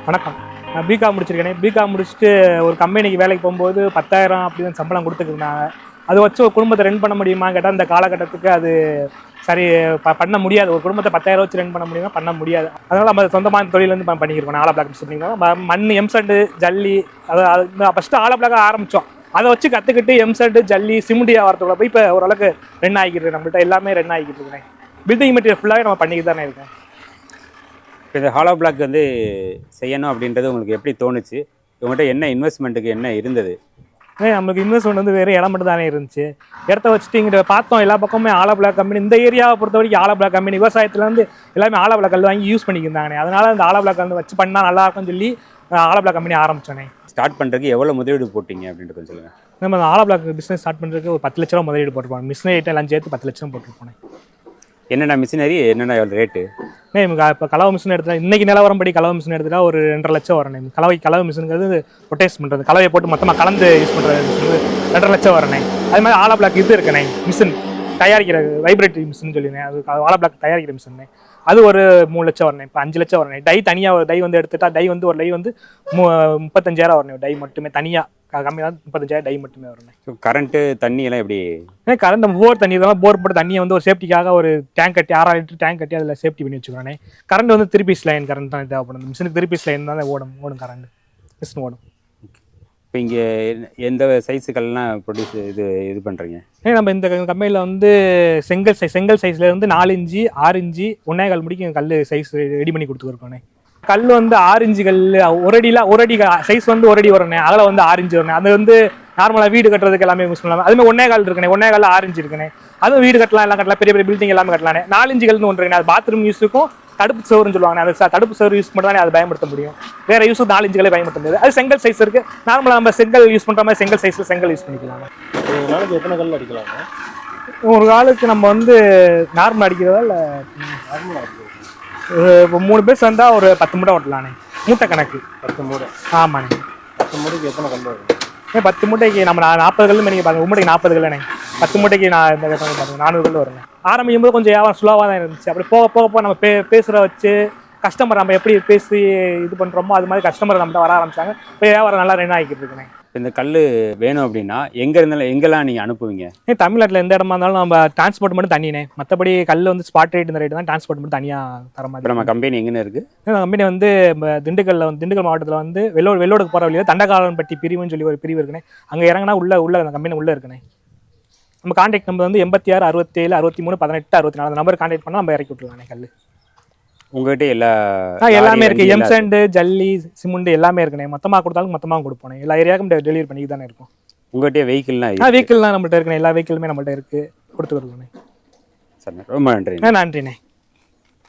வணக்கம். நான் பிகாம் முடிச்சிருக்கேன். பிகாம் முடிச்சுட்டு ஒரு கம்பெனிக்கு வேலைக்கு போகும்போது 10,000 அப்படின்னு சம்பளம் கொடுத்துருந்தாங்க. அதை வச்சு ஒரு குடும்பத்தை ரன் பண்ண முடியுமான்னு கேட்டால் இந்த காலகட்டத்துக்கு அது சரி பண்ண முடியாது. ஒரு குடும்பத்தை 10,000 வச்சு ரன் பண்ண முடியுமா? பண்ண முடியாது. அதனால நம்ம சொந்தமான தொழில் வந்து பண்ணிக்கிறோம். ஆலோ பிளாக் பண்ணிக்கிறோம். மண் எம்சண்டு ஜல்லி அதை ஃபஸ்ட்டு ஆலோ பிளாக் ஆரம்பித்தோம். அதை வச்சு கற்றுக்கிட்டு எம்சண்டு ஜல்லி சிமெண்டியாக வரத்துக்குள்ள போய் இப்போ ஓரளவுக்கு ரன் ஆகிக்கிட்டு நம்மள்கிட்ட எல்லாமே ரன் ஆகிக்கிட்டு இருக்கேன். பில்டிங் மெட்டீரியல் ஃபுல்லாகவே நம்ம பண்ணிக்கிட்டு தானே இருக்கேன். இப்போ இந்த ஹாலோ பிளாக் வந்து செய்யணும் அப்படின்றது உங்களுக்கு எப்படி தோணுச்சு? உங்கள்கிட்ட என்ன இன்வெஸ்ட்மெண்ட்டுக்கு என்ன இருந்தது? நம்மளுக்கு இன்வெஸ்ட்மெண்ட் வந்து வேறு இடம் மட்டும் தானே இருந்துச்சு. இடத்த வச்சுட்டு இங்கிட்ட பார்த்தோம் எல்லா பக்கமே ஆலோ பிளாக் கம்பெனி. இந்த ஏரியாவை பொறுத்த வரைக்கும் ஆலோ பிளாக் கம்பெனி விவசாயத்தில் வந்து எல்லாமே ஆலோ பிளாக் கல் வாங்கி யூஸ் பண்ணிக்கிருந்தாங்க. அதனால இந்த ஆலோ பிளாக் வந்து வச்சு பண்ணால் நல்லா இருக்கும்னு சொல்லி ஆலோ பிளாக் கம்பெனி ஆரம்பிச்சோன்னே. ஸ்டார்ட் பண்ணுறதுக்கு எவ்வளோ முதலீடு போட்டிங்க அப்படின்ட்டு கொஞ்சம் சொல்லுங்கள். நம்ம ஆலோ பிளாக் பிஸ்னஸ் ஸ்டார்ட் பண்ணுறதுக்கு ஒரு 10 லட்ச ரூபா முதலீடு போட்டுருப்போம். மிஷினரி ஐட்டம் எல்லாம் சேர்த்து 10 லட்சம் போட்டுருப்போம். என்னென்ன மிஷினரி, என்னென்ன ரேட்டு? இப்போ கலவை மிஷின் எடுத்துட்டா இன்றைக்கி நிலவரம் படி கலவை மிஷின் எடுத்துட்டா ஒரு 2.5 லட்சம் வரணும். கலவை மிஷினுங்கிறது ரொட்டேஷன் பண்ணுறது, கலவையை போட்டு மொத்தமாக கலந்து யூஸ் பண்ணுறது மிஷின் 2.5 லட்சம் வரணும். அது மாதிரி ஆலோ பிளாக் இது இருக்குண்ணே, மிஷின் தயாரிக்கிற வைப்ரேட்டரி மிஷின் சொல்லினேன். அது ஆலோ பிளாக் தயாரிக்கிற மிஷின் அது ஒரு 3 லட்சம் வரணும். இப்போ 5 லட்சம் வரணும். டை தனியாக டை வந்து எடுத்துட்டா டை வந்து ஒரு டை வந்து 35,000 வரணும். டை மட்டுமே தனியாக கம்மியாக 35,000 டை மட்டுமே வரணும். ஸோ கரண்ட்டு தண்ணி எல்லாம் எப்படி? கரண்ட் போர் தண்ணி தான். போர் போட்டு தண்ணியை வந்து ஒரு சேஃப்டிக்காக ஒரு டேங்க் கட்டி 6 லிட்டர் டேங்க் கட்டி அதில் சேஃப்டி பண்ணி வச்சுக்கிறோன்னே. கரண்ட் வந்து 3 பீஸ் லைன் கரண்ட் தான் தேவைப்படும். மிஷினுக்கு 3 பீஸ் லைன் தான் ஓடும் கரண்ட் மிஷின் ஓடும். இப்போ இங்கே எந்த சைஸுக்கள்லாம் ப்ரொடியூஸ் இது பண்ணுறீங்க? நம்ம இந்த கம்பெனியில் வந்து செங்கல் சைஸில் வந்து 4 இன்ச்சு 6 இன்ச்சு 1.25 முடிக்கும் கல் சைஸ் ரெடி பண்ணி கொடுத்துருக்கோண்ணே. கல் வந்து 6 இன்ச்சு கல் ஒரு அடி சைஸ் வந்து 1 அடி வரணும். அதில் வந்து 6 இன்ச்சு வரணும். அது வந்து நார்மலாக வீடு கட்டுறதுக்கு எல்லாமே யூஸ் பண்ணலாம். அதுமாதிரி 1.25 இருக்குண்ணே. 1.25 6 இன்ச்சு இருக்குண்ணே. அதுவும் வீடு கட்டலாம், எல்லாம் கட்டலாம், பெரிய பெரிய பில்டிங் எல்லாமே கட்டலானே. 4 இன்ச்சு கல்னு ஒன்று இருக்குண்ணே. அது பாத்ரூம் யூஸுக்கும் தடுப்பு சோறுன்னு சொல்லுவாங்க. அது தடுப்பு சோறு யூஸ் மட்டும் தானே அதை பயன்படுத்த முடியும். வேற யூஸ் 4 இன்ச்சுகளே பயன்படுத்த முடியாது. அது செங்கல் சைஸ் இருக்கு. நார்மலாக நம்ம செங்கல் யூஸ் பண்ணுற மாதிரி செங்கல் சைஸில் செங்கல் யூஸ் பண்ணிக்கலாம். ஒரு நாளைக்கு எத்தனை கல் அடிக்கலாம்? ஒரு ஆளுக்கு நம்ம வந்து நார்மல் அடிக்கிறதா இல்லை நார்மலாக அடிக்கிறது? இப்போ 3 பேர் சேர்ந்தால் ஒரு 10 மூட்டை ஓட்டலானே. மூட்டை கணக்கு 10 மூட்டை? ஆமாண்ணே. 10 மூட்டைக்கு எத்தனை கல் வரும்? 10 மூட்டைக்கு நம்ம 40 கல் நீங்கள் பாருங்க. மூட்டைக்கு 40 கல்லுண்ணே. 10 மூட்டைக்கு நான் இந்த பாருங்க 400 கல் வருங்க. ஆரம்பிக்கும் போது கொஞ்சம் வியாபாரம் ஸ்லோவாக தான் இருந்துச்சு. அப்படி போக போக போக நம்ம பேசுகிற வச்சு கஸ்டமர் நம்ம எப்படி பேசி இது பண்ணுறோமோ அது மாதிரி கஸ்டமர் நம்மகிட்ட வர ஆரம்பிச்சாங்க. இப்போ வியாபாரம் நல்லா ரன் ஆகிக்கிட்டு இருக்குண்ணே. இந்த கல் வேணும் அப்படின்னா எங்கெல்லாம் நீங்கள் அனுப்புவீங்க? தமிழ்நாட்டில் எந்த இடமா இருந்தாலும் நம்ம டிரான்ஸ்போர்ட் மட்டும் தண்ணினே. மற்றபடி கல் வந்து ஸ்பாட் ரேட் இந்த ரேட்டு தான். டிரான்ஸ்போர்ட் மட்டும் தனியாக தர மாதிரி. நம்ம கம்பெனி எங்கே இருக்குது? கம்பெனி வந்து திண்டுக்கல் மாவட்டத்தில் வந்து வெள்ளோடுக்கு போகிற வழியில் தண்டகாலன்பட்டி பிரிவுன்னு சொல்லி ஒரு பிரிவு இருக்குண்ணே. அங்கே இறங்கினா உள்ள அந்த கம்பெனி உள்ளே இருக்குண்ணே. நம்ம கான்டாக்ட் நம்பர் வந்து 86 67 63 18 64 அந்த நம்பர் கான்டாக்ட் பண்ணால் நம்ம இறக்கி விட்டுருவானே கல். உங்கள்கிட்ட எல்லாமே இருக்கு. எம்சாண்டு ஜல்லி சிமெண்ட் எல்லாமே இருக்குண்ணே. மொத்தமாக கொடுத்தாலும் மொத்தமாக கொடுப்போம். எல்லா ஏரியாவுக்கும் டெலிவரி பண்ணி தானே இருக்கும். உங்கள்கிட்ட வெஹிக்கிள்லாம் வெஹிக்கிள்லாம் நம்மள்ட்ட இருக்குண்ணே. எல்லா வெஹிக்கிளுமே நம்மள்ட்ட இருக்கு, கொடுத்துருக்கோண்ணே. சார் ரொம்ப நன்றி. நன்றிண்ணே.